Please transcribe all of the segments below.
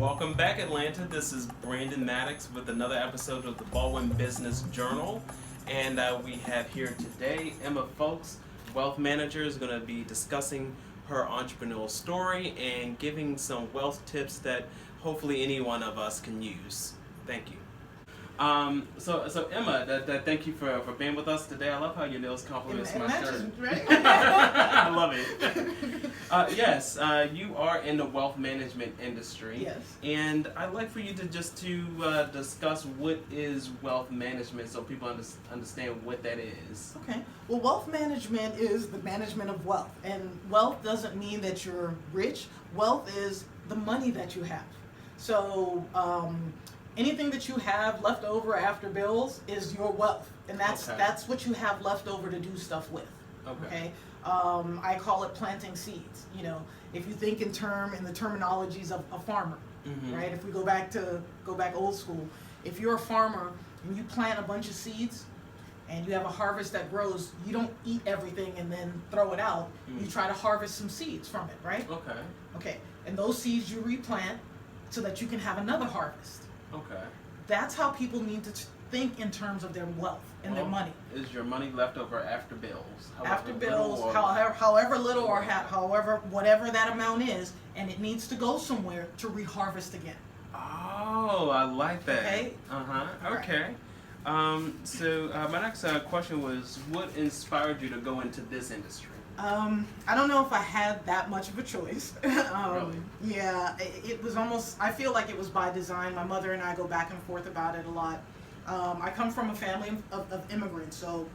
Welcome back, Atlanta. This is Branden Mattox with another episode of the Baldwin Business Journal. And we have here today Emma Folks, wealth manager, is going to be discussing her entrepreneurial story and giving some wealth tips that hopefully any one of us can use. Thank you. So Emma, thank you for being with us today. I love how your nails compliments my shirt. Right? I love it. Yes, you are in the wealth management industry. Yes. And I'd like for you to discuss what is wealth management so people understand what that is. Okay. Well, wealth management is the management of wealth. And wealth doesn't mean that you're rich. Wealth is the money that you have. So, anything that you have left over after bills is your wealth, and that's what you have left over to do stuff with. Okay. I call it planting seeds. You know, if you think in the terminologies of a farmer, right? If we go back old school, if you're a farmer and you plant a bunch of seeds and you have a harvest that grows, you don't eat everything and then throw it out. You try to harvest some seeds from it, right? Okay. And those seeds you replant so that you can have another harvest. Okay. That's how people need to think in terms of their wealth and their money. Is your money left over after bills? After bills, however little or however whatever that amount is, and it needs to go somewhere to reharvest again. Oh, I like that. Okay. Okay. So my next question was, what inspired you to go into this industry? I don't know if I had that much of a choice. Really? Yeah, it was almost, I feel like it was by design. My mother and I go back and forth about it a lot. I come from a family of immigrants, so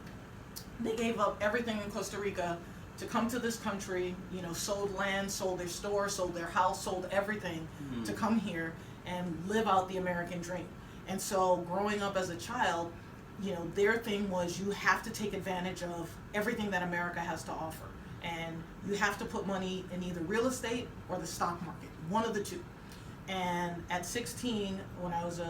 they gave up everything in Costa Rica to come to this country, you know, sold land, sold their store, sold their house, sold everything to come here and live out the American dream. And so growing up as a child, you know, their thing was you have to take advantage of everything that America has to offer. And you have to put money in either real estate or the stock market, one of the two. And at 16, when I was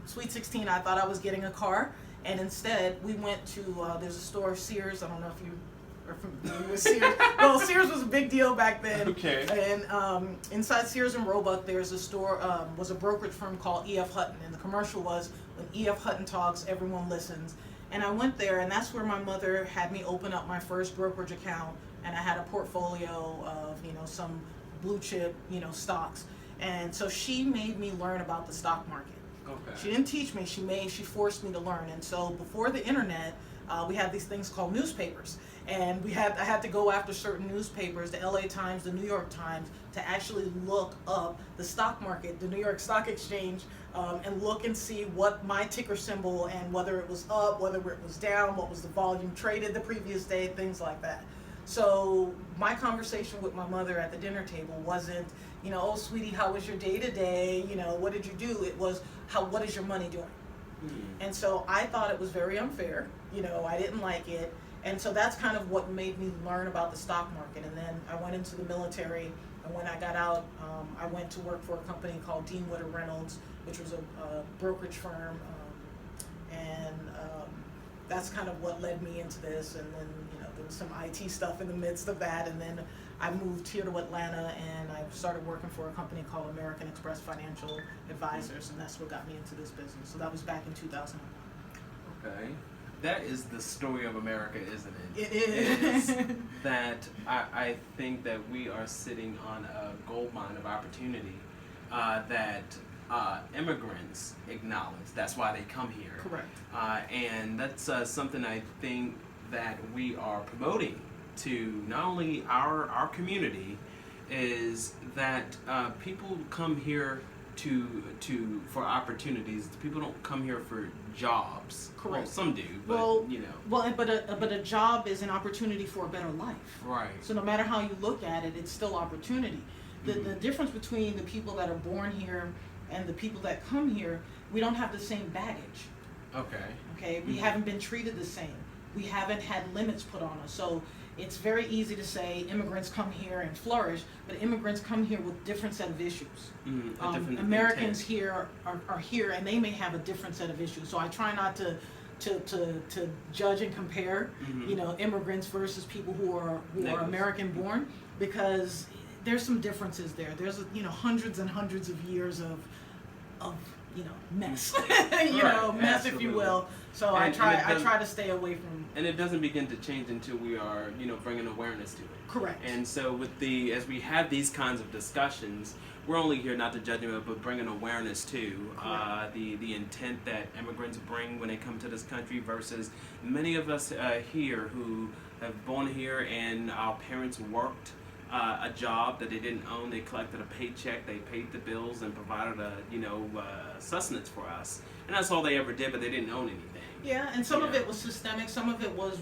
sweet 16, I thought I was getting a car. And instead, we went to, there's a store, Sears. I don't know if you are familiar with Sears. Well, Sears was a big deal back then. Okay. And inside Sears and Roebuck, there's a store, was a brokerage firm called E.F. Hutton. And the commercial was, when E.F. Hutton talks, everyone listens. And I went there, and that's where my mother had me open up my first brokerage account. And I had a portfolio of, you know, some blue chip, you know, stocks. And so she made me learn about the stock market. Okay. She didn't teach me, she forced me to learn. And so before the internet, we had these things called newspapers. And I had to go after certain newspapers, the LA Times, the New York Times, to actually look up the stock market, the New York Stock Exchange, and look and see what my ticker symbol and whether it was up, whether it was down, what was the volume traded the previous day, things like that. So my conversation with my mother at the dinner table wasn't, you know, oh, sweetie, how was your day today? You know, what did you do? It was, what is your money doing? And so I thought it was very unfair. You know, I didn't like it. And so that's kind of what made me learn about the stock market. And then I went into the military. And when I got out, I went to work for a company called Dean Witter Reynolds, which was a brokerage firm. That's kind of what led me into this. And then, you know, there was some IT stuff in the midst of that. And then I moved here to Atlanta, and I started working for a company called American Express Financial Advisors, and that's what got me into this business. So that was back in 2001. Okay. That is the story of America, isn't it? It is. That I think that we are sitting on a gold mine of opportunity that immigrants acknowledge. That's why they come here. Correct. And that's something I think that we are promoting to not only our community, is that people come here for opportunities. People don't come here for jobs. Correct. Well, some do, but you know. Well, but a job is an opportunity for a better life. Right. So no matter how you look at it, it's still opportunity. The difference between the people that are born here and the people that come here, we don't have the same baggage. Okay. We haven't been treated the same. We haven't had limits put on us. So it's very easy to say immigrants come here and flourish, but immigrants come here with different set of issues. Americans here are here, and they may have a different set of issues. So I try not to judge and compare, you know, immigrants versus people who are American born, because there's some differences there. There's hundreds and hundreds of years of mess, mess, if you will. So I try to stay away from. And it doesn't begin to change until we are bringing awareness to it. Correct. And so as we have these kinds of discussions, we're only here not to judge them, but bringing awareness to the intent that immigrants bring when they come to this country versus many of us here who have born here and our parents worked a job that they didn't own. They collected a paycheck, they paid the bills, and provided sustenance for us. And that's all they ever did, but they didn't own anything. Yeah, and some of it was systemic. Some of it was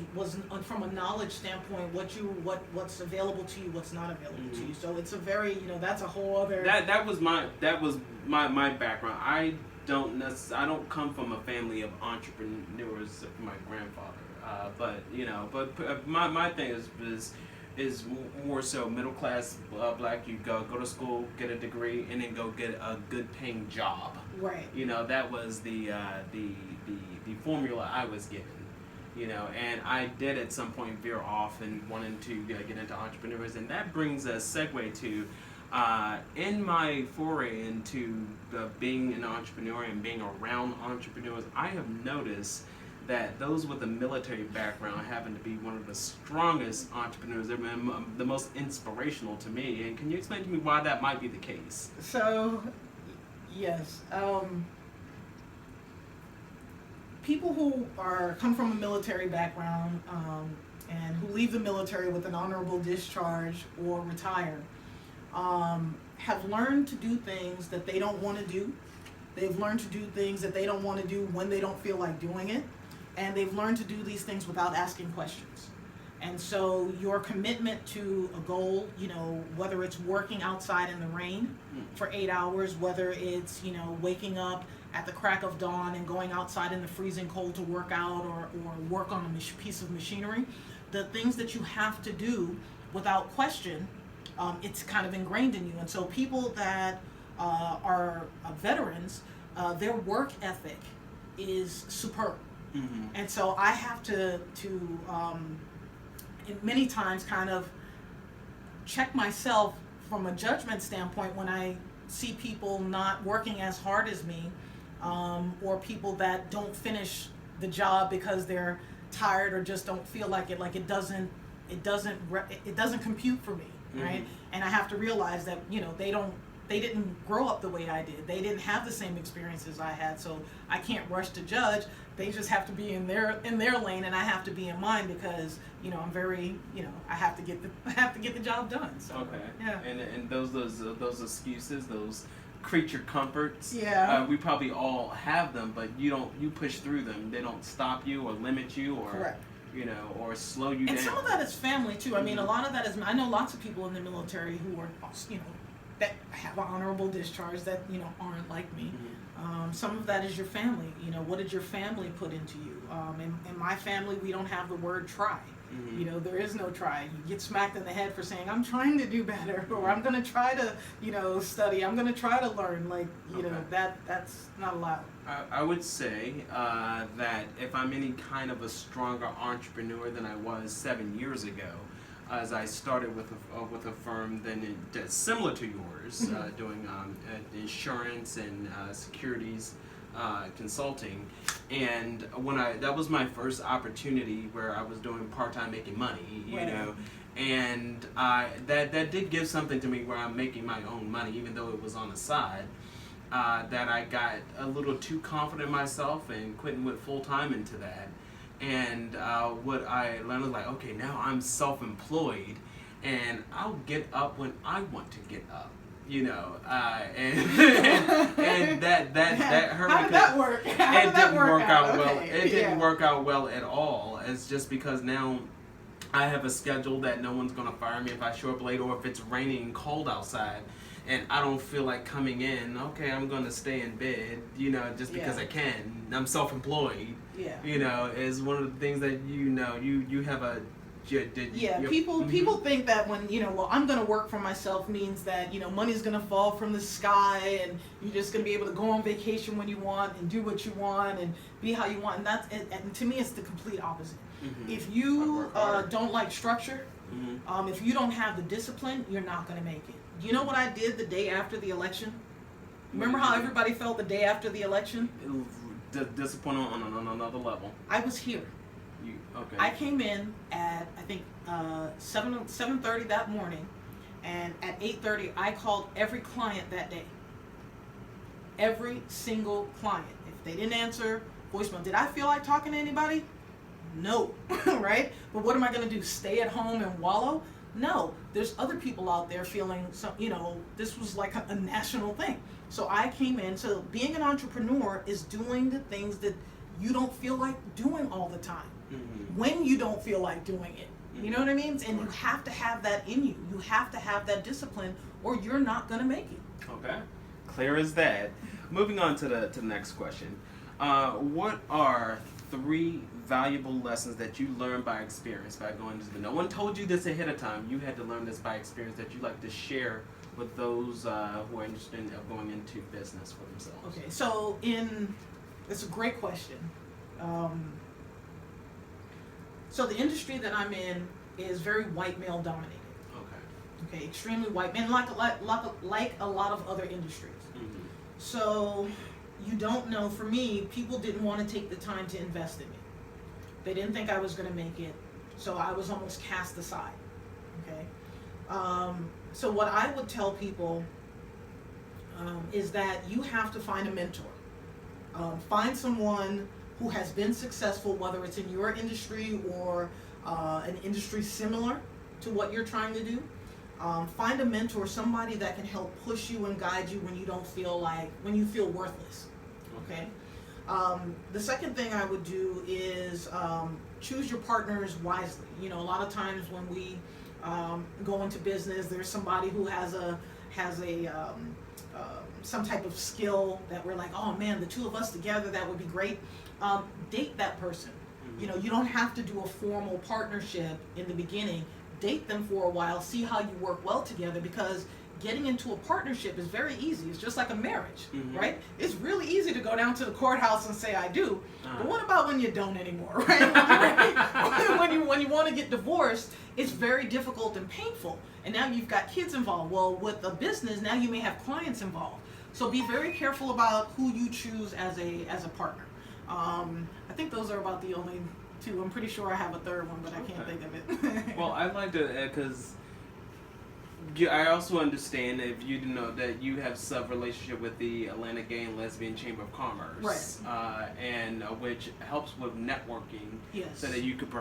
from a knowledge standpoint. What's available to you, what's not available to you. So it's a very that's a whole other. That was my background. I don't come from a family of entrepreneurs. My grandfather, but my thing is more so middle class black. You go to school, get a degree, and then go get a good paying job. Right. That was the formula I was given. And I did at some point veer off and wanted to get into entrepreneurs, and that brings a segue to in my foray into being an entrepreneur and being around entrepreneurs. I have noticed that those with a military background happen to be one of the strongest entrepreneurs. They're the most inspirational to me. And can you explain to me why that might be the case? So, yes. People who come from a military background and who leave the military with an honorable discharge or retire have learned to do things that they don't want to do. They've learned to do things that they don't want to do when they don't feel like doing it. And they've learned to do these things without asking questions. And so your commitment to a goal, whether it's working outside in the rain for 8 hours, whether it's, waking up at the crack of dawn and going outside in the freezing cold to work out or work on a piece of machinery, the things that you have to do without question, it's kind of ingrained in you. And so people that are veterans, their work ethic is superb. Mm-hmm. And so I have to many times kind of check myself from a judgment standpoint when I see people not working as hard as me, or people that don't finish the job because they're tired or just don't feel like it. Like it doesn't compute for me, right? Mm-hmm. And I have to realize that they didn't grow up the way I did. They didn't have the same experiences I had, so I can't rush to judge. They just have to be in their lane, and I have to be in mine because I'm very I have to get the job done. So, okay. Yeah. And those excuses, those creature comforts. Yeah. We probably all have them, but you push through them. They don't stop you or limit you or. Correct. Or slow you down. And some of that is family too. I mean, a lot of that is. I know lots of people in the military who are that have an honorable discharge that aren't like me. Mm-hmm. Some of that is your family. What did your family put into you? In my family, we don't have the word try. Mm-hmm. There is no try. You get smacked in the head for saying, I'm trying to do better, or I'm going to try to, study. I'm going to try to learn. That's not allowed. I would say that if I'm any kind of a stronger entrepreneur than I was 7 years ago, as I started with a firm that's similar to yours, doing insurance and securities consulting, and that was my first opportunity where I was doing part-time making money, and that did give something to me where I'm making my own money, even though it was on the side. That I got a little too confident in myself and quit and went full-time into that. And what I learned was like, okay, now I'm self-employed, and I'll get up when I want to get up, and that hurt. How did that work? It didn't work out well. Okay. It didn't work out well at all. It's just because now I have a schedule that no one's gonna fire me if I show up late, or if it's raining and cold outside and I don't feel like coming in. Okay, I'm gonna stay in bed, just because I can. I'm self-employed. Yeah. Is one of the things that you have a. People think that when I'm gonna work for myself means that money's gonna fall from the sky and you're just gonna be able to go on vacation when you want and do what you want and be how you want, and to me it's the complete opposite. Mm-hmm. If you don't like structure, Mm-hmm. If you don't have the discipline, you're not going to make it. Do you know what I did the day after the election? Remember how everybody felt the day after the election? Discipline on another level. I was here. Okay. I came in at, I think, 7:30 that morning, and at 8:30 I called every client that day. Every single client. If they didn't answer, voicemail. Did I feel like talking to anybody? No. Right? But what am I going to do? Stay at home and wallow? No. There's other people out there feeling, this was like a national thing. So I came in. So being an entrepreneur is doing the things that you don't feel like doing all the time. Mm-hmm. When you don't feel like doing it. You know what I mean? And you have to have that in you. You have to have that discipline, or you're not going to make it. Okay. Clear as that. Moving on to the next question. What are 3 valuable lessons that you learned by experience by going to no one told you this ahead of time? You had to learn this by experience that you like to share with those who are interested in going into business for themselves. Okay, so it's a great question. So the industry that I'm in is very white male dominated. Okay, extremely white, and like a lot of other industries. Mm-hmm. So you don't know. For me, people didn't want to take the time to invest in me. They didn't think I was going to make it, so I was almost cast aside. Okay, so what I would tell people is that you have to find a mentor. Find someone who has been successful, whether it's in your industry or an industry similar to what you're trying to do. Find a mentor, somebody that can help push you and guide you when you when you feel worthless. Okay. The second thing I would do is choose your partners wisely. A lot of times when we go into business, there's somebody who has some type of skill that we're like, oh man, the two of us together, that would be great. Date that person. You don't have to do a formal partnership in the beginning. Date them for a while, see how you work well together, because getting into a partnership is very easy. It's just like a marriage, right? It's really easy to go down to the courthouse and say I do, but what about when you don't anymore, right? when you want to get divorced, it's very difficult and painful, and now you've got kids involved. Well, with a business, now you may have clients involved, so be very careful about who you choose as a partner. I think those are about the only 2. I'm pretty sure I have a third one, but I can't think of it. Well, I'd like to, because I also understand if you didn't know that you have some relationship with the Atlanta Gay and Lesbian Chamber of Commerce, right? And which helps with networking, yes. So that you could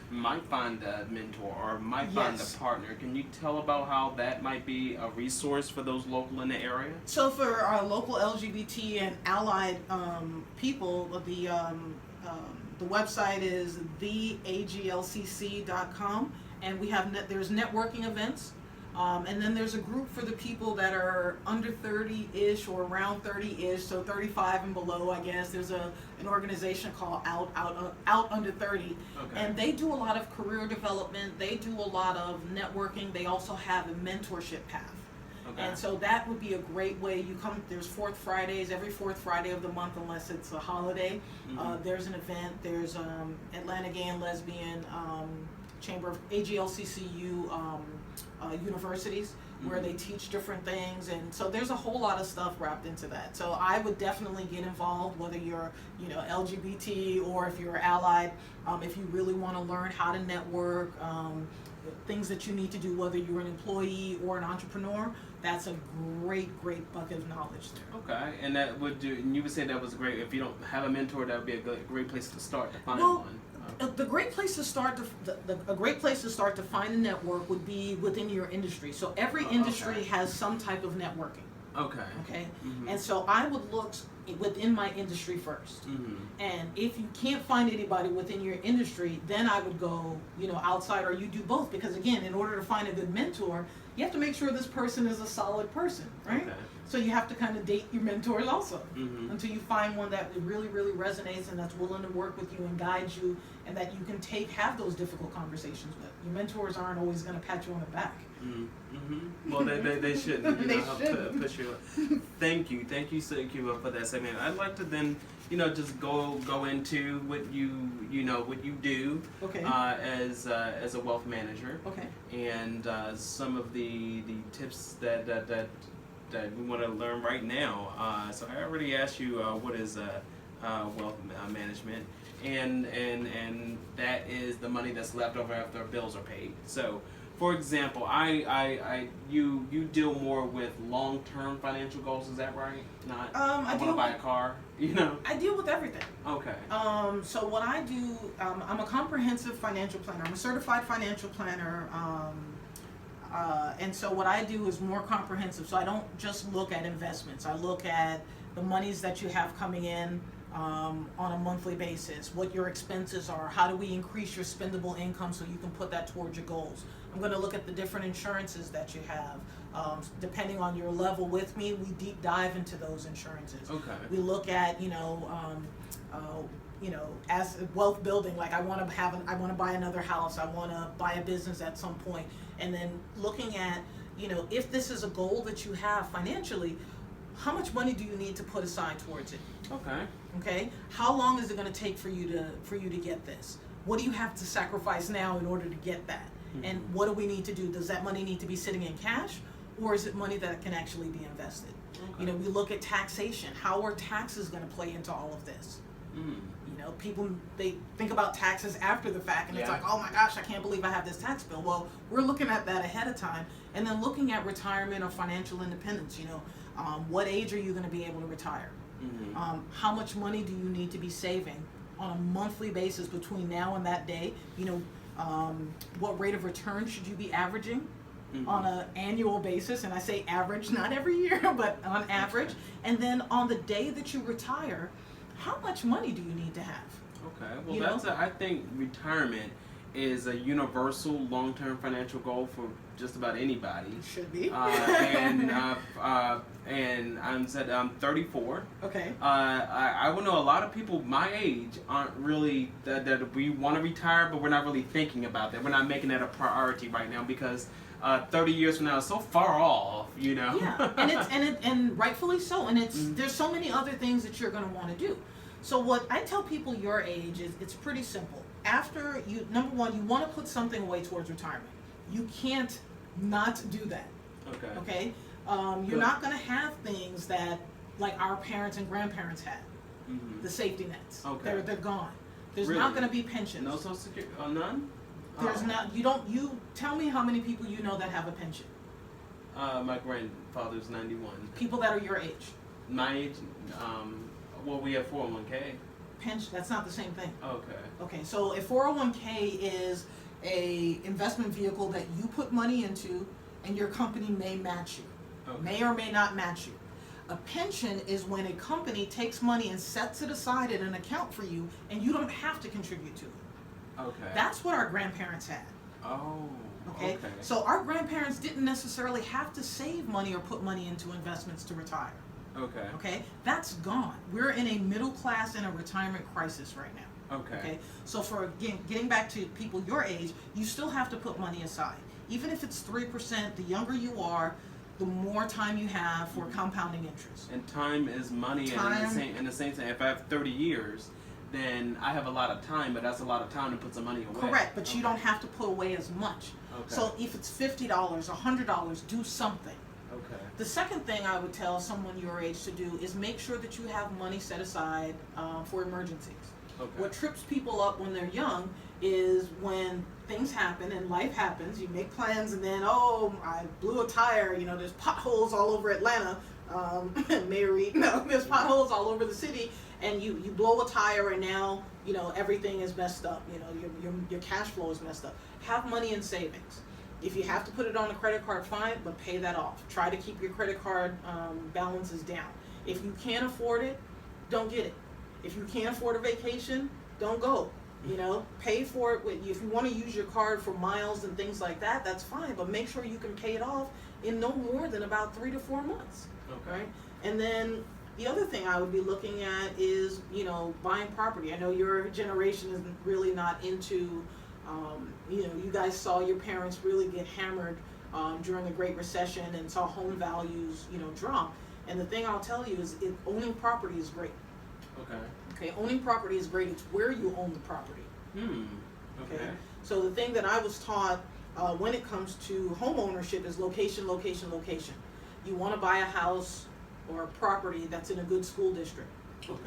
might find a mentor or might find yes. a partner. Can you tell about how that might be a resource for those local in the area? So for our local LGBT and allied people, the website is theaglcc.com, and we have there's networking events. And then there's a group for the people that are under 30-ish or around 30-ish, so 35 and below, I guess. There's an organization called Out Under 30, and they do a lot of career development. They do a lot of networking. They also have a mentorship path. And so that would be a great way. You come. There's fourth Fridays, every fourth Friday of the month, unless it's a holiday. There's an event. There's Atlanta Gay and Lesbian Chamber of AGLCCU universities where they teach different things, and so there's a whole lot of stuff wrapped into that. So I would definitely get involved, whether you're LGBT or if you're allied. If you really want to learn how to network, things that you need to do, whether you're an employee or an entrepreneur, that's a great bucket of knowledge there. Okay, and that would do. And you would say that was great. If you don't have a mentor, that would be a great place to start to find one. The great place to start a great place to start to find a network would be within your industry. So every industry has some type of networking. Okay. And so I would look within my industry first. And if you can't find anybody within your industry, then I would go, outside, or you do both. Because again, in order to find a good mentor, you have to make sure this person is a solid person, right? So you have to kind of date your mentors also until you find one that really resonates and that's willing to work with you and guide you, and that you can have those difficult conversations with. Your mentors aren't always going to pat you on the back. Mm-hmm. Well, they shouldn't. You They know, help shouldn't. push you. Thank you, Sakiba, for that segment. I'd like to then, just go into what you do, Okay. as a wealth manager, Okay. and some of the tips that we want to learn right now. So I already asked you what is wealth management, and that is the money that's left over after bills are paid. So, for example, you deal more with long-term financial goals. Is that right? Not I want to buy a car. I deal with everything. Okay. So what I do, I'm a comprehensive financial planner. I'm a certified financial planner. And so what I do is more comprehensive. So I don't just look at investments. I look at the monies that you have coming in on a monthly basis, what your expenses are, how do we increase your spendable income so you can put that towards your goals. I'm going to look at the different insurances that you have. Depending on your level with me, we deep dive into those insurances. Okay. We look at, as wealth building, like I want to buy another house, I want to buy a business at some point, and then looking at, if this is a goal that you have financially, how much money do you need to put aside towards it? Okay. Okay. How long is it going to take for you to get this? What do you have to sacrifice now in order to get that? Mm-hmm. And what do we need to do? Does that money need to be sitting in cash, or is it money that can actually be invested? Okay. We look at taxation. How are taxes going to play into all of this? Mm. People, they think about taxes after the fact, and It's like, oh my gosh, I can't believe I have this tax bill. Well, we're looking at that ahead of time, and then looking at retirement or financial independence. What age are you going to be able to retire? Mm-hmm. How much money do you need to be saving on a monthly basis between now and that day? What rate of return should you be averaging? Mm-hmm. On an annual basis, and I say average, not every year, but on average. And then on the day that you retire, how much money do you need to have? Okay, well, I think retirement is a universal long-term financial goal for just about anybody. Should be. And I'm 34. Okay. I would know a lot of people my age aren't really that we want to retire, but we're not really thinking about that. We're not making that a priority right now because 30 years from now is so far off, Yeah, and rightfully so. And there's so many other things that you're going to want to do. So what I tell people your age is, it's pretty simple. After number one, you want to put something away towards retirement. You can't not do that. Okay. Okay. You're not going to have things that like our parents and grandparents had. Mm-hmm. The safety nets. Okay. They're gone. There's not going to be pensions. No Social Security. None. There's not. You tell me how many people you know that have a pension. My grandfather's 91. People that are your age. My age. Well, we have 401k. Pension. That's not the same thing. Okay. Okay. So a 401k is a investment vehicle that you put money into, and your company may match you. Okay. May or may not match you. A pension is when a company takes money and sets it aside in an account for you, and you don't have to contribute to it. Okay. That's what our grandparents had. Oh. Okay. So our grandparents didn't necessarily have to save money or put money into investments to retire. Okay. Okay. That's gone. We're in a middle class and a retirement crisis right now. Okay. Okay. So for getting back to people your age, you still have to put money aside. Even if it's 3%, the younger you are, the more time you have for compounding interest. And time is money. And in the same thing, if I have 30 years, then I have a lot of time, but that's a lot of time to put some money away. Correct, but you don't have to put away as much. Okay. So if it's $50, $100, do something. Okay. The second thing I would tell someone your age to do is make sure that you have money set aside for emergencies. Okay. What trips people up when they're young is when things happen and life happens, you make plans and then, I blew a tire, there's potholes all over Atlanta, there's potholes all over the city, and you blow a tire and now, everything is messed up, your cash flow is messed up. Have money in savings. If you have to put it on a credit card, fine, but pay that off. Try to keep your credit card balances down. If you can't afford it, don't get it. If you can't afford a vacation, don't go. Pay for it. If you want to use your card for miles and things like that, that's fine. But make sure you can pay it off in no more than about 3 to 4 months. Okay. Right? And then the other thing I would be looking at is, buying property. I know your generation is really not into, you guys saw your parents really get hammered during the Great Recession and saw home values, drop. And the thing I'll tell you is, owning property is great. Okay. Okay, owning property is great. It's where you own the property. Okay. So the thing that I was taught when it comes to home ownership is location, location, location. You want to buy a house or a property that's in a good school district,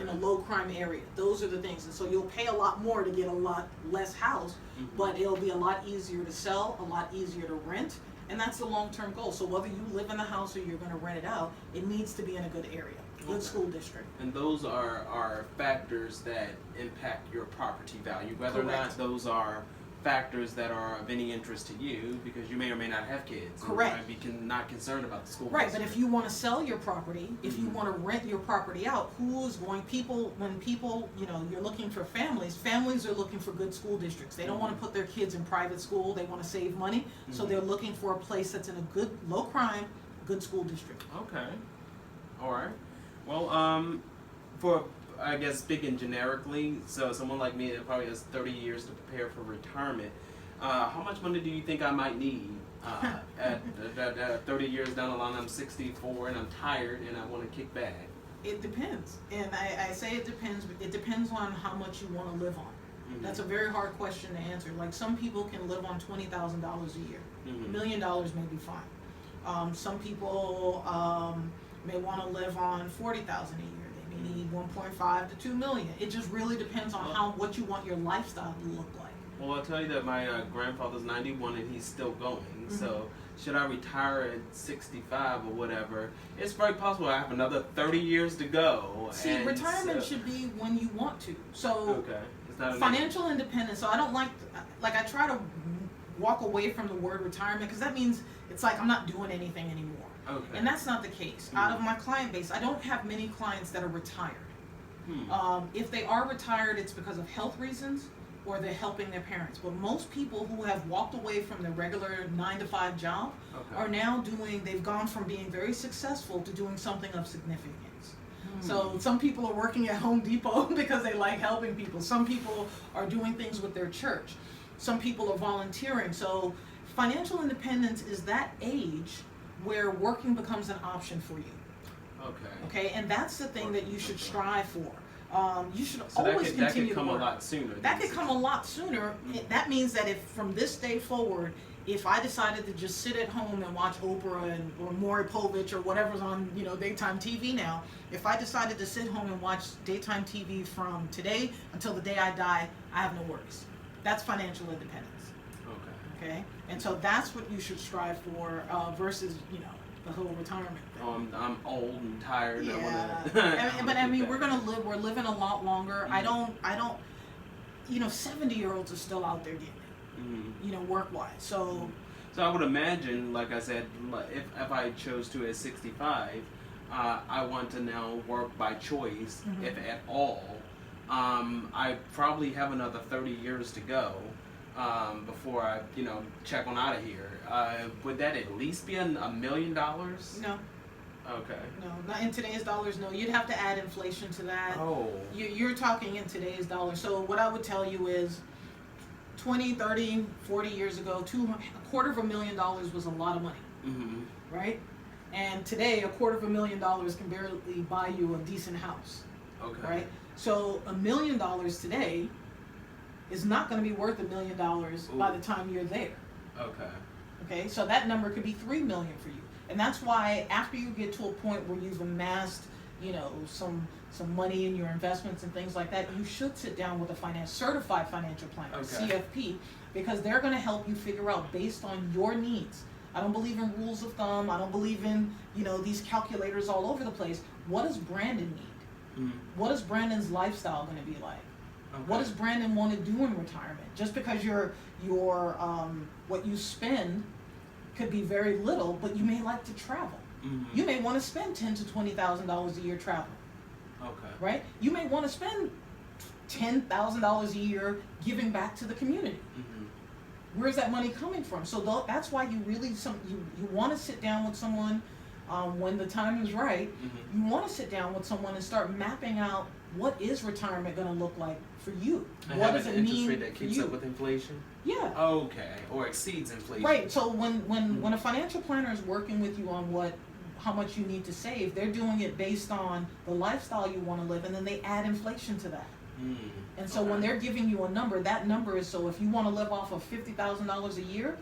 in a low crime area. Those are the things. And so you'll pay a lot more to get a lot less house, but it'll be a lot easier to sell, a lot easier to rent, and that's the long-term goal. So whether you live in the house or you're going to rent it out, it needs to be in a good area, good school district. And those are factors that impact your property value, whether or not those are factors that are of any interest to you, because you may or may not have kids. Correct. You might be not concerned about the school. Right, but if you want to sell your property, if you want to rent your property out, when people, you're looking for families are looking for good school districts. They don't want to put their kids in private school. They want to save money. So they're looking for a place that's in a good, low crime, good school district. Okay. All right. Well, for, I guess, speaking generically, so someone like me that probably has 30 years to prepare for retirement, how much money do you think I might need at 30 years down the line? I'm 64 and I'm tired and I want to kick back. It depends. And I say it depends. It depends on how much you want to live on. That's a very hard question to answer. Like, some people can live on $20,000 a year. $1 million may be fine. Some people may want to live on $40,000 a year. They need 1.5 to 2 million. It just really depends on what you want your lifestyle to look like. Well, I'll tell you that my grandfather's 91 and he's still going. So should I retire at 65 or whatever, it's very possible I have another 30 years to go. See, retirement should be when you want to. So it's not financial independence. So I don't like I try to walk away from the word retirement, because that means it's like I'm not doing anything anymore. And that's not the case. Out of my client base, I don't have many clients that are retired. If they are retired, it's because of health reasons or they're helping their parents. But most people who have walked away from their regular 9-to-5 job are now they've gone from being very successful to doing something of significance. So some people are working at Home Depot because they like helping people. Some people are doing things with their church. Some people are volunteering. So financial independence is that age where working becomes an option for you. Okay, and that's the thing that you should strive for. You should always continue to work. That could come a lot sooner. That could come a lot sooner. That means that if from this day forward, if I decided to just sit at home and watch Oprah or Maury Povich or whatever's on daytime TV now, if I decided to sit home and watch daytime TV from today until the day I die, I have no worries. That's financial independence. Okay, and so that's what you should strive for versus the whole retirement thing. Oh, I'm old and tired. Yeah, but I mean, we're living a lot longer. I don't. 70-year-olds are still out there getting it. Work-wise. So I would imagine, like I said, if I chose to at 65, I want to now work by choice, if at all. I probably have another 30 years to go. Before I, check on out of here. Would that at least be $1 million? No. Okay. No, not in today's dollars. No, you'd have to add inflation to that. Oh. You're talking in today's dollars. So what I would tell you is 20, 30, 40 years ago, $250,000 was a lot of money. Right? And today, $250,000 can barely buy you a decent house. Okay. Right? So $1 million today is not going to be worth $1 million by the time you're there. Okay, so that number could be $3 million for you, and that's why after you get to a point where you've amassed, some money in your investments and things like that, you should sit down with a certified financial planner, CFP, because they're going to help you figure out based on your needs. I don't believe in rules of thumb. I don't believe in these calculators all over the place. What does Branden need? What is Branden's lifestyle going to be like? What does Branden want to do in retirement? Just because your what you spend could be very little, but you may like to travel. You may want to spend $10,000 to $20,000 a year traveling. Right? You may want to spend $10,000 a year giving back to the community. Where's that money coming from? So that's why you really you want to sit down with someone when the time is right. You want to sit down with someone and start mapping out what is retirement going to look like for you? And What have does an it interest mean rate that for keeps you? up with inflation? Yeah. Okay, or exceeds inflation. Right. So when a financial planner is working with you on how much you need to save, they're doing it based on the lifestyle you want to live, and then they add inflation to that. And so when they're giving you a number, that number is, so if you want to live off of $50,000 a year,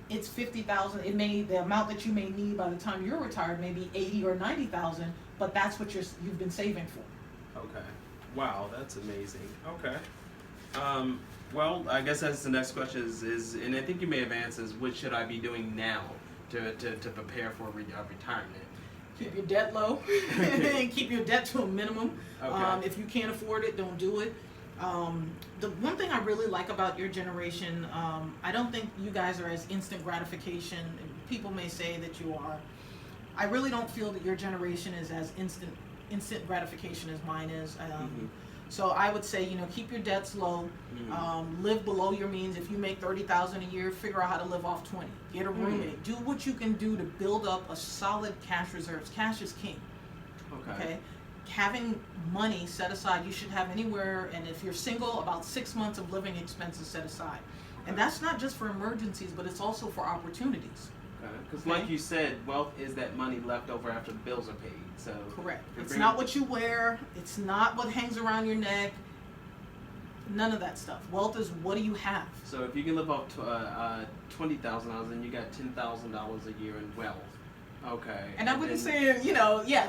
it's 50,000. The amount that you may need by the time you're retired may be 80 or 90,000, but that's what you've been saving for. Okay. Wow, that's amazing. Okay. Well, I guess that's the next question is, and I think you may have answered, is what should I be doing now to prepare for retirement? Keep your debt low and keep your debt to a minimum. Okay. If you can't afford it, don't do it. The one thing I really like about your generation, I don't think you guys are as instant gratification. People may say that you are. I really don't feel that your generation is as instant gratification as mine is. So I would say, keep your debts low, live below your means. If you make $30,000 a year, figure out how to live off 20. Get a roommate. Do what you can do to build up a solid cash reserves. Cash is king. Okay. Having money set aside, you should have anywhere, and if you're single, about 6 months of living expenses set aside. And that's not just for emergencies, but it's also for opportunities. Because like you said, wealth is that money left over after the bills are paid. So correct. It's not what you wear. It's not what hangs around your neck. None of that stuff. Wealth is what do you have. So if you can live off $20,000, then you got $10,000 a year in wealth. Okay. And I wouldn't say,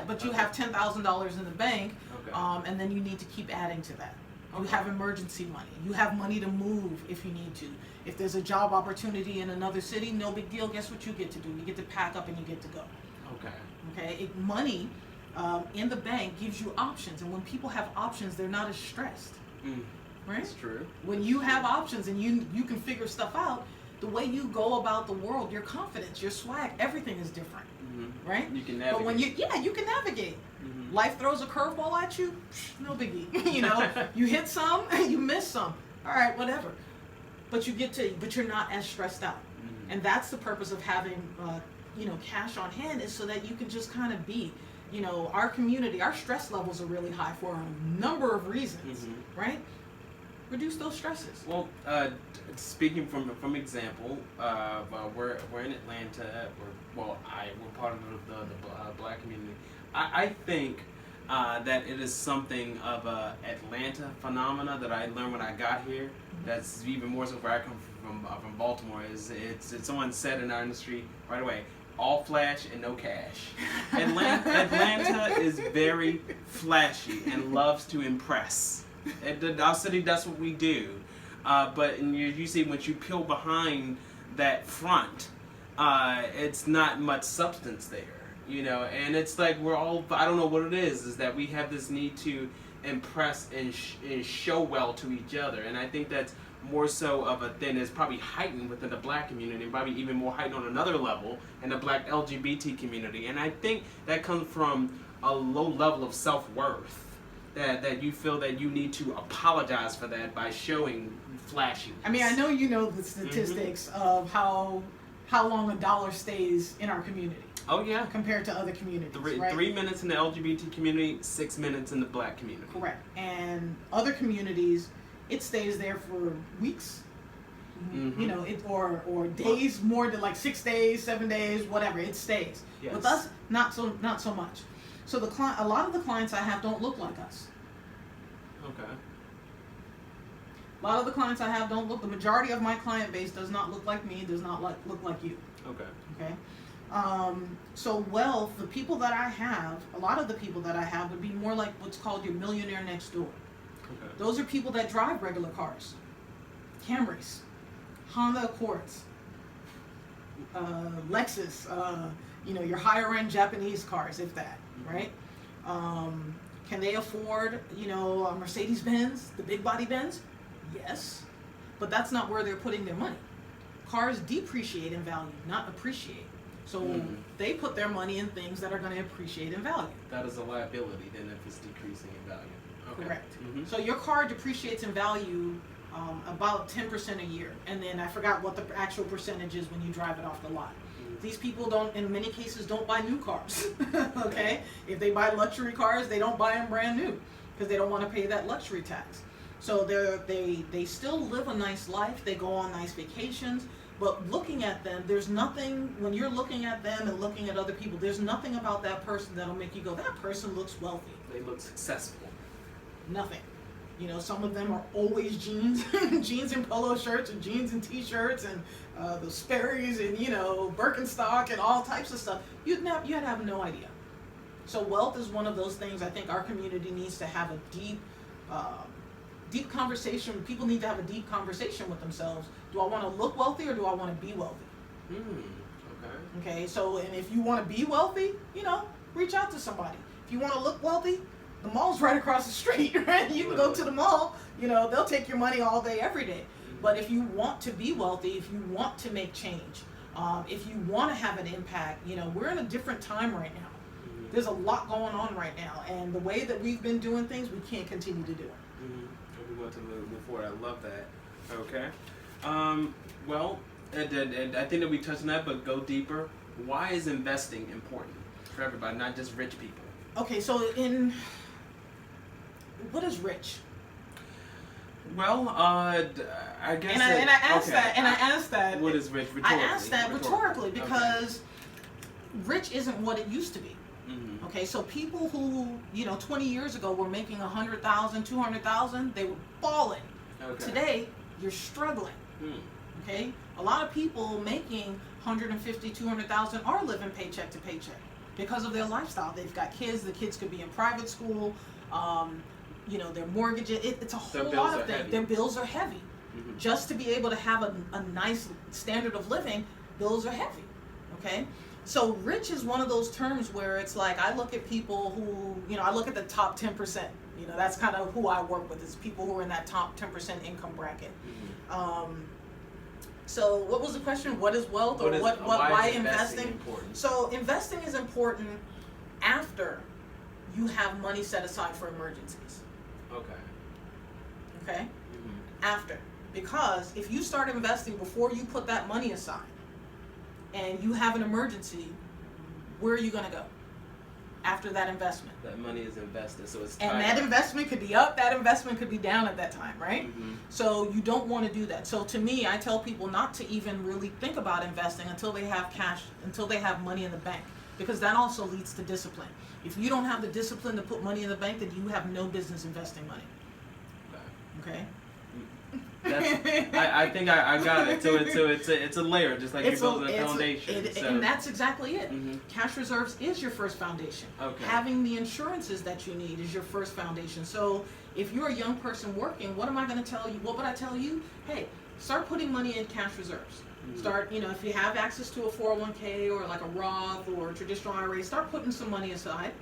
but you have $10,000 in the bank, and then you need to keep adding to that. You have emergency money. You have money to move if you need to. If there's a job opportunity in another city, no big deal. Guess what you get to do? You get to pack up and you get to go. Okay. Money in the bank gives you options, and when people have options, they're not as stressed. Right? That's true. When you have options and you can figure stuff out, the way you go about the world, your confidence, your swag, everything is different. Right? You can navigate. But when you can navigate. Life throws a curveball at you, no biggie. You hit some, you miss some. All right, whatever. But you're not as stressed out. And that's the purpose of having, cash on hand, is so that you can just kind of be. Our community, our stress levels are really high for a number of reasons, right? Reduce those stresses. Well, speaking from example, we're in Atlanta. We're part of the black community. I think that it is something of a Atlanta phenomena that I learned when I got here. That's even more so where I come from Baltimore. It's someone said in our industry right away, all flash and no cash. Atlanta is very flashy and loves to impress. Our city, that's what we do. But you see, when you peel behind that front, it's not much substance there. And it's like I don't know what it is that we have this need to impress and show well to each other. And I think that's more so of a thing that's probably heightened within the black community, and probably even more heightened on another level in the black LGBT community. And I think that comes from a low level of self-worth, that you feel that you need to apologize for that by showing flashiness. I mean, I know the statistics of how long a dollar stays in our community. Oh yeah. Compared to other communities, right? 3 minutes in the LGBT community, 6 minutes in the black community. Correct. And other communities, it stays there for weeks. Or days, more than like 6 days, 7 days, whatever. It stays. Yes. With us, not so much. So a lot of the clients I have don't look like us. Okay. A lot of the clients I have don't look. The majority of my client base does not look like me. Does not look like you. Okay. Okay. So wealth, a lot of the people that I have would be more like what's called your millionaire next door. Okay. Those are people that drive regular cars, Camrys, Honda Accords, Lexus, your higher end Japanese cars, if that, right? Can they afford, a Mercedes Benz, the big body Benz? Yes, but that's not where they're putting their money. Cars depreciate in value, not appreciate. So they put their money in things that are going to appreciate in value. That is a liability then if it's decreasing in value. Okay. Correct. So your car depreciates in value about 10% a year. And then I forgot what the actual percentage is when you drive it off the lot. These people in many cases, don't buy new cars. Okay? If they buy luxury cars, they don't buy them brand new. because they don't want to pay that luxury tax. So they still live a nice life. They go on nice vacations. But looking at them, there's nothing, when you're looking at them and looking at other people, there's nothing about that person that'll make you go, that person looks wealthy. They look successful. Nothing. You know, some of them are always jeans, jeans and polo shirts and jeans and t-shirts and the Sperry's and, you know, Birkenstock and all types of stuff. You'd have no idea. So wealth is one of those things I think our community needs to have a deep conversation. People need to have a deep conversation with themselves. Do I want to look wealthy or do I want to be wealthy? Okay, so, and if you want to be wealthy, you know, reach out to somebody. If you want to look wealthy, the mall's right across the street, right? You can go to the mall, you know, they'll take your money all day, every day. But if you want to be wealthy, if you want to make change, if you want to have an impact, you know, we're in a different time right now. There's a lot going on right now, and the way that we've been doing things, we can't continue to do it. We want to move forward. I love that. Okay. Well, and I think that we touched on that, but go deeper. Why is investing important for everybody, not just rich people? Okay, so what is rich? Well, I guess. And I asked that. What is rich? Rhetorically. I asked that rhetorically because rich isn't what it used to be. Okay, so people who, you know, 20 years ago were making 100,000, 200,000, they were balling. Okay. Today, you're struggling. Okay, a lot of people making 150, 200,000 are living paycheck to paycheck because of their lifestyle. They've got kids. The kids could be in private school. You know, their mortgage. It's a whole lot of things. Their bills are heavy. Just to be able to have a nice standard of living, bills are heavy. Okay. So rich is one of those terms where it's like, I look at people who, you know, I look at the top 10%. You know, that's kind of who I work with, is people who are in that top 10% income bracket. So what was the question? What is wealth, or why investing? Important? So investing is important after you have money set aside for emergencies. Okay? After. Because if you start investing before you put that money aside, and you have an emergency, where are you going to go after that investment? That money is invested, so it's and that investment could be up, that investment could be down at that time, right? So you don't want to do that. So to me, I tell people not to even really think about investing until they have cash, until they have money in the bank, because that also leads to discipline. If you don't have the discipline to put money in the bank, then you have no business investing money. Okay? I think I got it. So it's a layer, just like you're building a foundation. And that's exactly it. Cash reserves is your first foundation. Having the insurances that you need is your first foundation. So if you're a young person working, what am I going to tell you? What would I tell you? Hey, start putting money in cash reserves. Start, you know, if you have access to a 401k or like a Roth or a traditional IRA, start putting some money aside.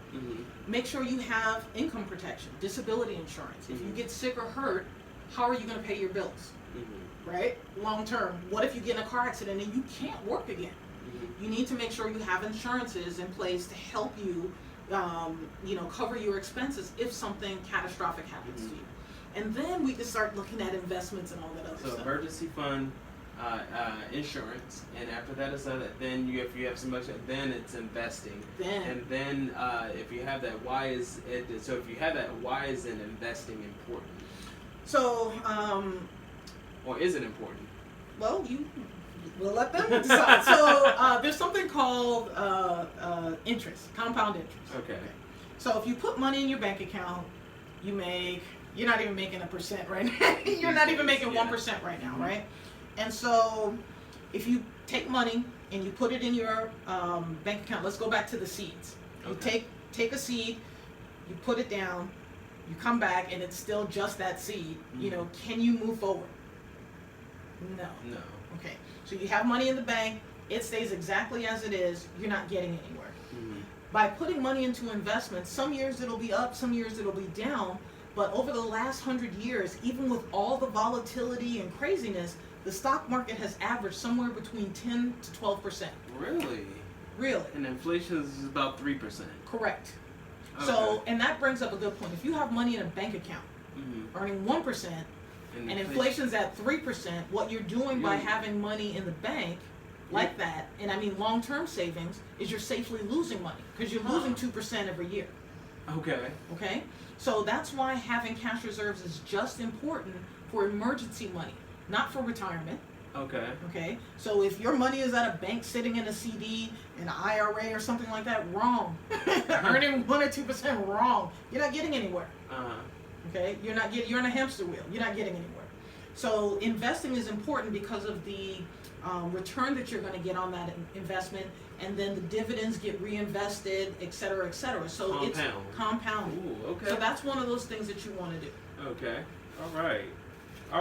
Make sure you have income protection, disability insurance. If you get sick or hurt, how are you going to pay your bills? Right? Long term. What if you get in a car accident and you can't work again? You need to make sure you have insurances in place to help you, you know, cover your expenses if something catastrophic happens to you. And then we can start looking at investments and all that other stuff. So emergency fund, insurance, and after that is then if you have so much, then it's investing. And then if you have that, why is investing important? So, or is it important? Well, we'll let them decide. So there's something called interest, compound interest. Okay. So if you put money in your bank account, you're not even making 1% right now. You're not even making 1% right now, right? And so if you take money and you put it in your bank account, let's go back to the seeds. You take a seed, you put it down, you come back, and it's still just that seed. You know, can you move forward? No. Okay. So you have money in the bank, it stays exactly as it is, you're not getting anywhere. By putting money into investments, some years it'll be up, some years it'll be down, but over the last 100 years, even with all the volatility and craziness, the stock market has averaged somewhere between 10 to 12%. Really? Really. And inflation is about 3%. Correct. So, and that brings up a good point. If you have money in a bank account, earning 1%, and inflation's at 3%, what you're doing by having money in the bank like that, and I mean long-term savings, is you're safely losing money because you're losing 2% every year. Okay. Okay? So that's why having cash reserves is just important for emergency money, not for retirement. Okay. Okay? So if your money is at a bank sitting in a CD, an IRA or something like that, wrong. Earning 1 or 2%, wrong. You're not getting anywhere. Okay? You're in a hamster wheel. You're not getting anywhere. So investing is important because of the return that you're going to get on that investment, and then the dividends get reinvested, et cetera, et cetera. So it's compounding. Ooh, okay. So that's one of those things that you want to do. Okay. All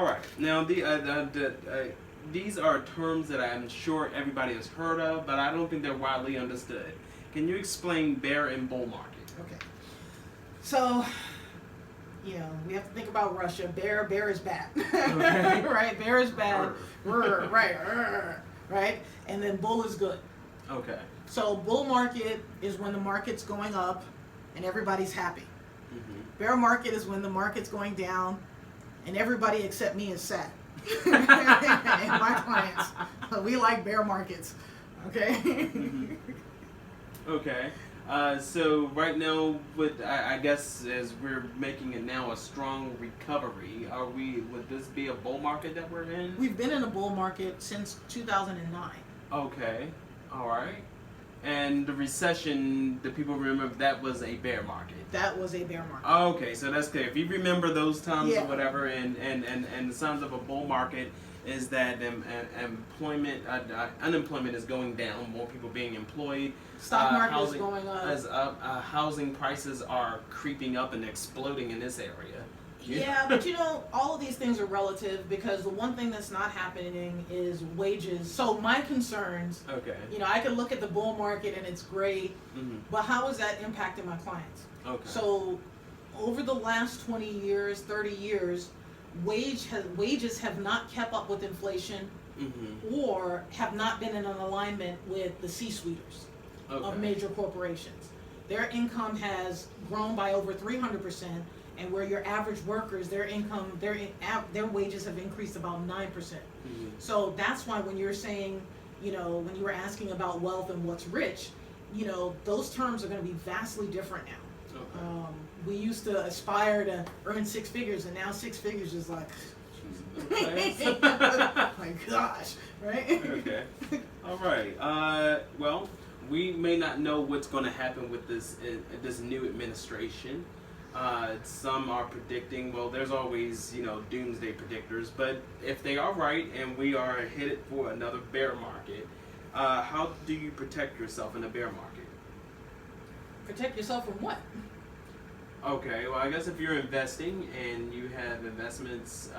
right. Now these are terms that I'm sure everybody has heard of, but I don't think they're widely understood. Can you explain bear and bull market? Okay. So, we have to think about Russia. Bear is bad. Okay. Right? Bear is bad. Right. Right? And then bull is good. Okay. So bull market is when the market's going up and everybody's happy. Mm-hmm. Bear market is when the market's going down and everybody except me is sad. And my clients. We like bear markets. Okay? Mm-hmm. Okay. So right now, I guess as we're making it now a strong recovery, would this be a bull market that we're in? We've been in a bull market since 2009. Okay. All right. And the recession, the people remember that was a bear market. That was a bear market. Okay, so that's clear. If you remember those times Yeah. or whatever, and the signs of a bull market is that unemployment is going down, more people being employed. Stock market is going up. Housing prices are creeping up and exploding in this area. Yeah, but all of these things are relative because the one thing that's not happening is wages. So my concerns, Okay. I could look at the bull market and it's great, Mm-hmm. but how is that impacting my clients? Okay. So over the last 20 years, 30 years, wages have not kept up with inflation Mm-hmm. or have not been in an alignment with the C-suiters of major corporations. Their income has grown by over 300%. And where your average workers, their wages have increased about 9%. Mm-hmm. So that's why when you're saying, when you were asking about wealth and what's rich, those terms are going to be vastly different now. Okay. We used to aspire to earn 6 figures, and now 6 figures is like, Okay. my gosh, right? Okay. All right. Well, we may not know what's going to happen with this new administration. Some are predicting, well, there's always, doomsday predictors, but if they are right and we are headed for another bear market, how do you protect yourself in a bear market? Protect yourself from what? Okay, well, I guess if you're investing and you have investments,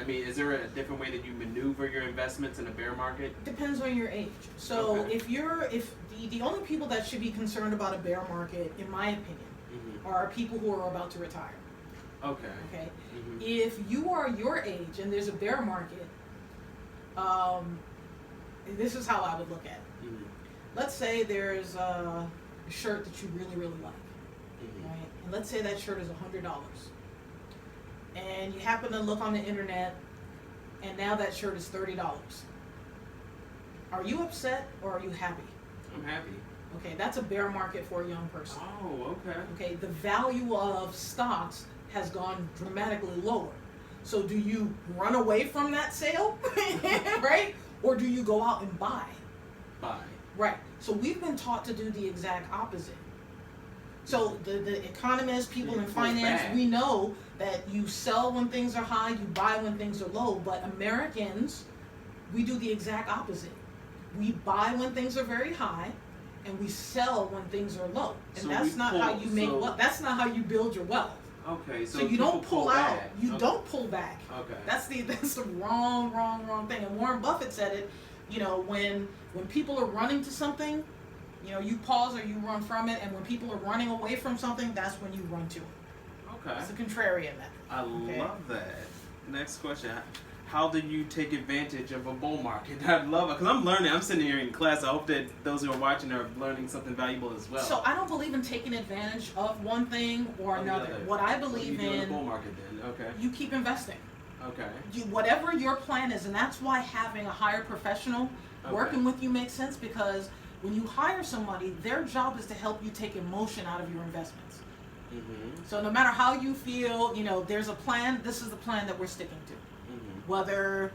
is there a different way that you maneuver your investments in a bear market? Depends on your age. So Okay. if the only people that should be concerned about a bear market, in my opinion, Mm-hmm. are people who are about to retire. Okay. Okay. Mm-hmm. If you are your age and there's a bear market, this is how I would look at it. Mm-hmm. Let's say there's a shirt that you really, really like, Mm-hmm. right? And let's say that shirt is $100, and you happen to look on the internet, and now that shirt is $30. Are you upset or are you happy? I'm happy. Okay, that's a bear market for a young person. Oh, okay. Okay, the value of stocks has gone dramatically lower. So do you run away from that sale, right? Or do you go out and buy? Bye. Right. So we've been taught to do the exact opposite. So the economists, people in finance, we know that you sell when things are high, you buy when things are low. But Americans, we do the exact opposite. We buy when things are very high, and we sell when things are low. And So that's not how you make wealth. That's not how you build your wealth. Okay, so you don't people pull out. back. You Okay. don't pull back. Okay. That's the wrong thing. And Warren Buffett said it. When people are running to something, you pause or you run from it. And when people are running away from something, that's when you run to it. Okay. It's a contrarian method. I love that. Next question. How do you take advantage of a bull market? I love it because I'm learning. I'm sitting here in class. I hope that those who are watching are learning something valuable as well. So I don't believe in taking advantage of one thing or another. What I believe what do you do in a in, bull market then? Okay. you keep investing. Okay. Whatever your plan is, and that's why having a hired professional working with you makes sense, because When you hire somebody, their job is to help you take emotion out of your investments. Mm-hmm. So no matter how you feel, there's a plan. This is the plan that we're sticking to. Mm-hmm. Whether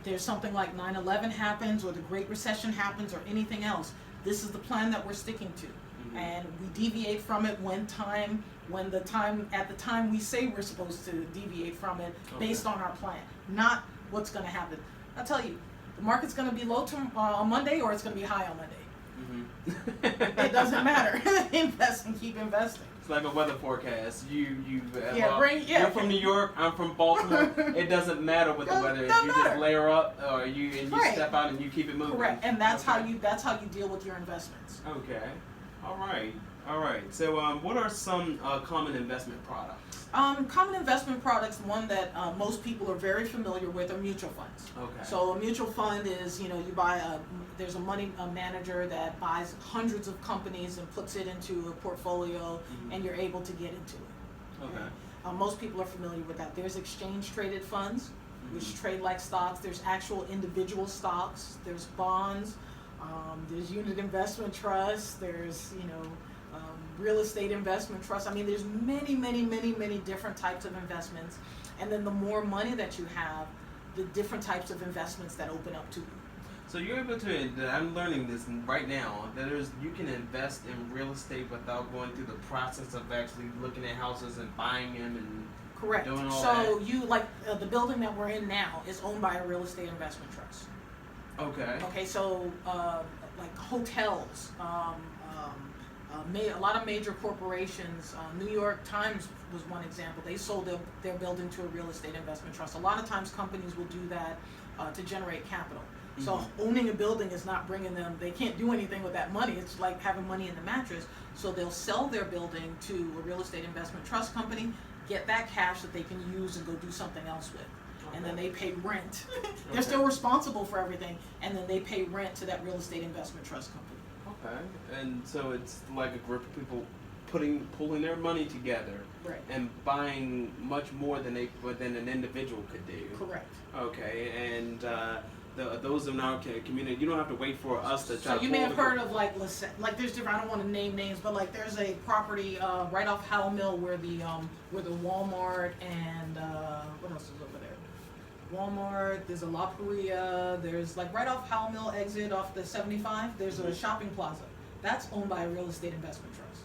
there's something like 9/11 happens or the Great Recession happens or anything else, this is the plan that we're sticking to. Mm-hmm. And we deviate from it at the time we say we're supposed to deviate from it based on our plan, not what's going to happen. I'll tell you, the market's going to be low on Monday or it's going to be high on Monday. Mm-hmm. It doesn't matter. Invest and keep investing. It's like a weather forecast. You're from New York. I'm from Baltimore. It doesn't matter what the weather is. You just layer up, or you step out and you keep it moving. Correct, and that's how you deal with your investments. Okay, all right. So, what are some common investment products? Common investment products, one that most people are very familiar with, are mutual funds. Okay. So a mutual fund is, you buy there's a manager that buys hundreds of companies and puts it into a portfolio, and you're able to get into it. Okay. Most people are familiar with that. There's exchange traded funds, which trade like stocks. There's actual individual stocks. There's bonds. There's unit investment trusts. There's, real estate investment trusts. I mean, there's many different types of investments. And then the more money that you have, the different types of investments that open up to you. So you're able to, I'm learning this right now, that you can invest in real estate without going through the process of actually looking at houses and buying them and Correct. doing all so that. you, the building that we're in now is owned by a real estate investment trust. Okay. Okay, so like hotels, a lot of major corporations, New York Times was one example. They sold their building to a real estate investment trust. A lot of times companies will do that to generate capital. So owning a building is not bringing them, they can't do anything with that money. It's like having money in the mattress. So they'll sell their building to a real estate investment trust company, get that cash that they can use and go do something else with. And then they pay rent. They're still responsible for everything. And then they pay rent to that real estate investment trust company. Okay, and so it's like a group of people pulling their money together, right, and buying much more than an individual could do. Correct. Okay, and those in our community, you don't have to wait for us to try. So you may have heard of like there's different. I don't want to name names, but like there's a property right off Howell Mill where the Walmart and what else is over there? Walmart, there's a La Paria, there's like right off Howell Mill exit off the 75, there's a shopping plaza. That's owned by a real estate investment trust.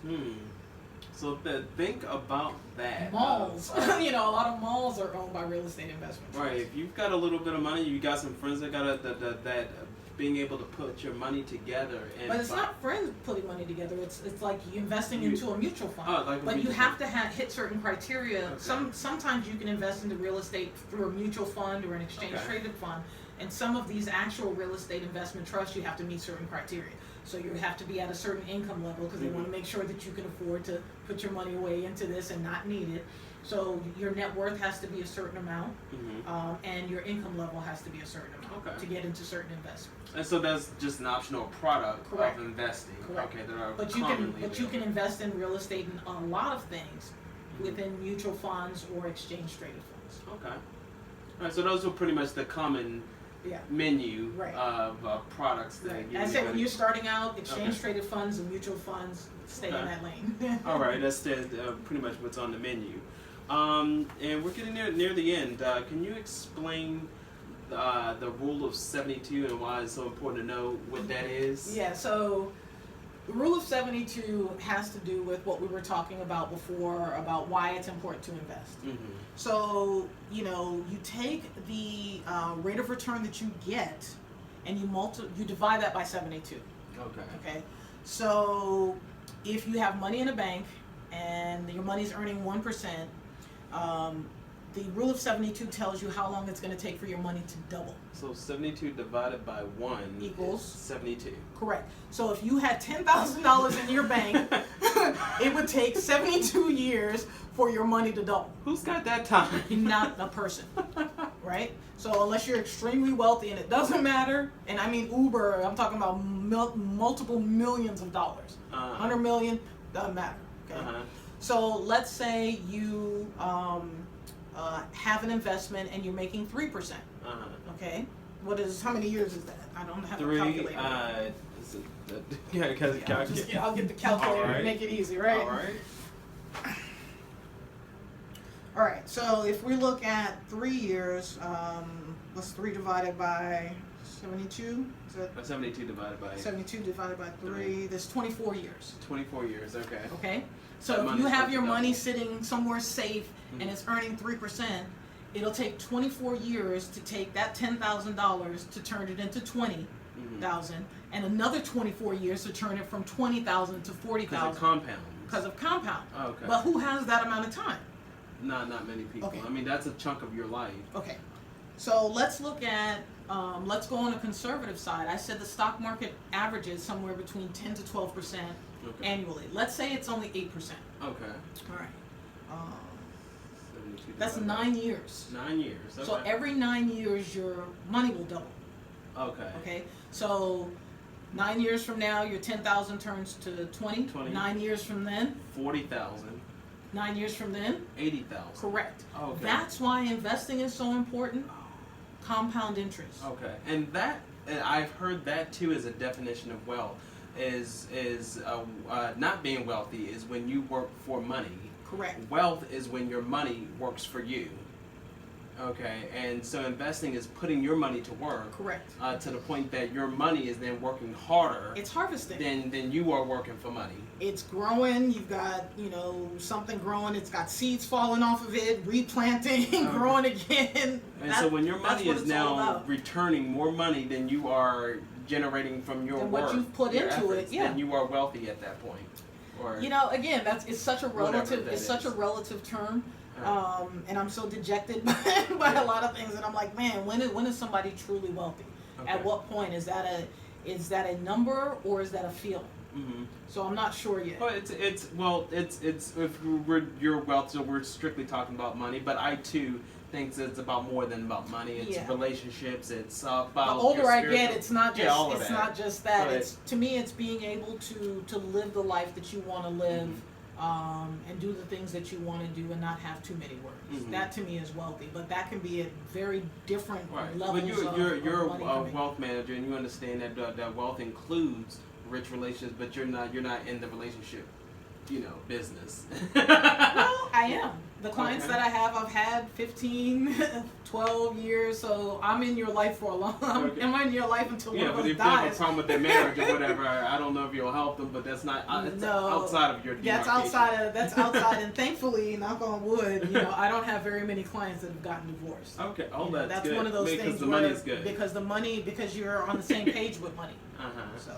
So think about that. Malls, a lot of malls are owned by real estate investment trusts. Right, if you've got a little bit of money, you got some friends that got that being able to put your money together. But it's not friends putting money together. It's like you investing into a mutual fund. But you have to hit certain criteria. Okay. Sometimes you can invest into real estate through a mutual fund or an exchange traded fund. And some of these actual real estate investment trusts, you have to meet certain criteria. So you have to be at a certain income level because they want to make sure that you can afford to put your money away into this and not need it. So your net worth has to be a certain amount, and your income level has to be a certain amount to get into certain investments. And so that's just an optional product of investing. Correct. Okay, there are you can invest in real estate in a lot of things within mutual funds or exchange traded funds. Okay. All right. So those are pretty much the common menu of products that I said when you're starting out, exchange traded funds and mutual funds, stay in that lane. All right, that's pretty much what's on the menu. And we're getting near the end. Can you explain the rule of 72 and why it's so important to know what that is? Yeah, so the rule of 72 has to do with what we were talking about before about why it's important to invest. So, you take the rate of return that you get and you divide that by 72. Okay. So if you have money in a bank and your money's earning 1%, the rule of 72 tells you how long it's going to take for your money to double. So 72 divided by 1 equals 72. Correct. So if you had $10,000 in your bank, it would take 72 years for your money to double. Who's got that time? Not a person, right? So unless you're extremely wealthy, and it doesn't matter, and I mean Uber, I'm talking about multiple millions of dollars. 100 million, doesn't matter. Okay. So let's say you have an investment and you're making 3%. Okay. How many years is that? I don't have a calculator. I'll get the calculator All right. to make it easy, right? All right. All right, so if we look at 3 years, what's 3 divided by 72? Is that 72 divided by 72 divided by 3? That's 24 years. 24 years. Okay. Okay, That so if money's you have supposed your to money double. sitting somewhere safe Mm-hmm. and it's earning 3%, it'll take 24 years to take that $10,000 to turn it into 20,000, and another 24 years to turn it from 20,000 to Because 40,000 it compounds. because of compound. Okay. But who has that amount of time? Not many people. Okay. I mean, that's a chunk of your life. Okay, so let's look at, let's go on the conservative side. I said the stock market averages somewhere between 10 to 12% Okay. annually. Let's say it's only 8%. Okay. All right. 72 That's divided by 9 years. 9 years. Okay. So every 9 years, your money will double. Okay. Okay, so 9 years from now, your 10,000 turns to 20. 20. 9 years from then, 40,000. 9 years from then, 80,000. correct. Okay. That's why investing is so important. Compound interest. Okay. And I've heard that too as a definition of wealth. Is not being wealthy is when you work for money. Correct. Wealth is when your money works for you. Okay, and so investing is putting your money to work. Correct. To the point that your money is then working harder It's harvesting. than you are working for money. It's growing. You've got, something growing. It's got seeds falling off of it, replanting, growing again. And so when your that's money what is it's all now about. returning more money than you are generating from your Than work, what you've put your into it, efforts, yeah. then you are wealthy at that point. Or Again, it's such a Whatever relative. that It's such a is. relative term. Right. And I'm so dejected by a lot of things, and I'm like, man, when is somebody truly wealthy? Okay. At what point is that a number or is that a feeling? Mm-hmm. So I'm not sure yet. Well, it's if you're wealth, so we're strictly talking about money. But I too think it's about more than about money. It's Yeah. relationships. It's about The older your I get, spiritual- it's not just all of it's that. not just that. But- It's to me, it's being able to live the life that you want to live. And do the things that you want to do and not have too many worries. Mhm. That to me is wealthy, but that can be at very different Right. levels But you're of money a for me. wealth manager, and you understand that wealth includes rich relationships, but you're not in the relationship, business. Well, I am. The clients Okay. that I have, I've had 15, 12 years, so I'm in your life for a long Okay. I'm in your life until Yeah, one but of us if they have a dies. problem with their marriage or whatever, I don't know if you'll help them. But that's not it's outside of your That's demarcation. that's outside, and thankfully, knock on wood, I don't have very many clients that have gotten divorced. Okay. You know, That's that's good. one of those because things the where money is good. because you're on the same page with money. So,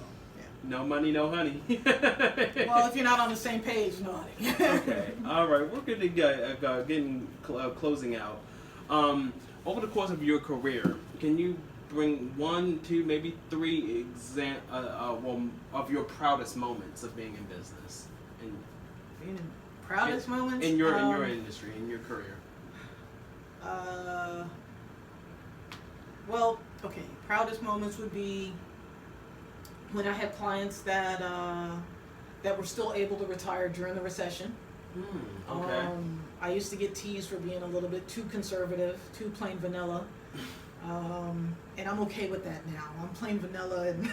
No money, no honey. well, if you're not on the same page, no honey. Okay. All right. We're going to getting closing out. Over the course of your career, can you bring 1, 2, maybe 3 of your proudest moments of being in business Proudest moments in your industry, in your career? Well, okay. Proudest moments would be when I had clients that were still able to retire during the recession. Okay. I used to get teased for being a little bit too conservative, too plain vanilla. And I'm okay with that now. I'm plain vanilla, and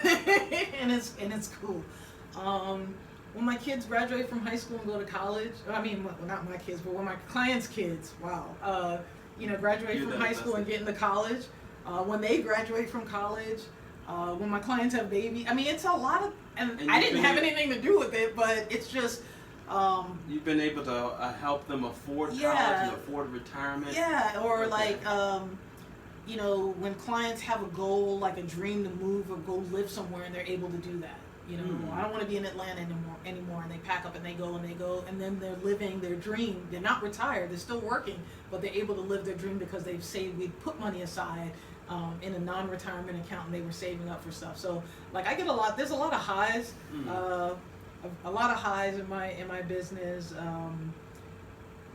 and it's cool. When my kids graduate from high school and go to college, not my kids, but when my clients' kids, graduate from high school and get into college, when they graduate from college, when my clients have babies, it's a lot of, and I didn't have anything to do with it, but it's just, you've been able to help them afford college and afford retirement. Yeah, or Okay. When clients have a goal, like a dream to move or go live somewhere, and they're able to do that. I don't want to be in Atlanta anymore, and they pack up and they go, and then they're living their dream. They're not retired, they're still working, but they're able to live their dream because they've saved, we put money aside in a non-retirement account, and they were saving up for stuff. So, I get there's a lot of highs, a lot of highs in my business.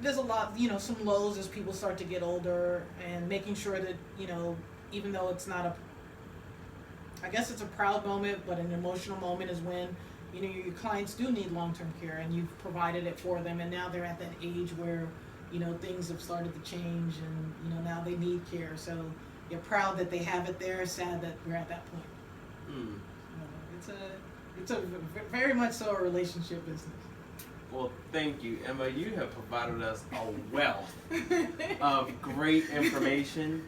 There's a lot, some lows as people start to get older, and making sure that, even though it's not I guess it's a proud moment, but an emotional moment is when, your clients do need long-term care, and you've provided it for them, and now they're at that age where, things have started to change, and, now they need care. So you're proud that they have it there, sad that we're at that point. it's a very much so a relationship business. Well, thank you, Emma. You have provided us a wealth of great information.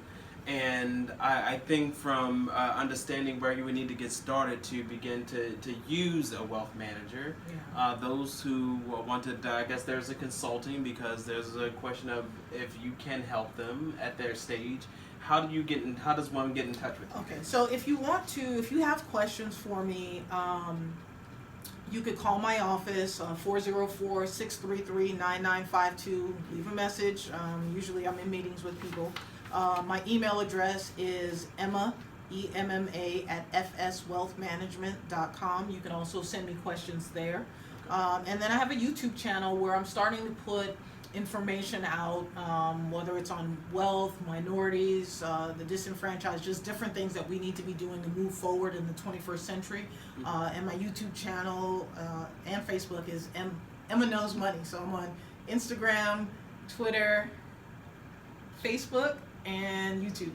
And I think from understanding where you would need to get started to begin to use a wealth manager, those who wanted, I guess there's a consulting, because there's a question of if you can help them at their stage. How does one get in touch with you? Okay, so if you have questions for me, you could call my office, 404-633-9952. Leave a message. Usually I'm in meetings with people. My email address is Emma, EMMA, at fswealthmanagement.com. You can also send me questions there. And then I have a YouTube channel where I'm starting to put information out, whether it's on wealth, minorities, the disenfranchised, just different things that we need to be doing to move forward in the 21st century. And my YouTube channel and Facebook is Emma Knows Money. So I'm on Instagram, Twitter, Facebook, and YouTube.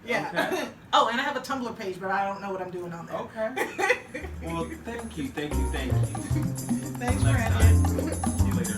Yeah. Okay. Oh, and I have a Tumblr page, but I don't know what I'm doing on there. Okay. Well, thank you. Thanks, Next Branden. time. See you later.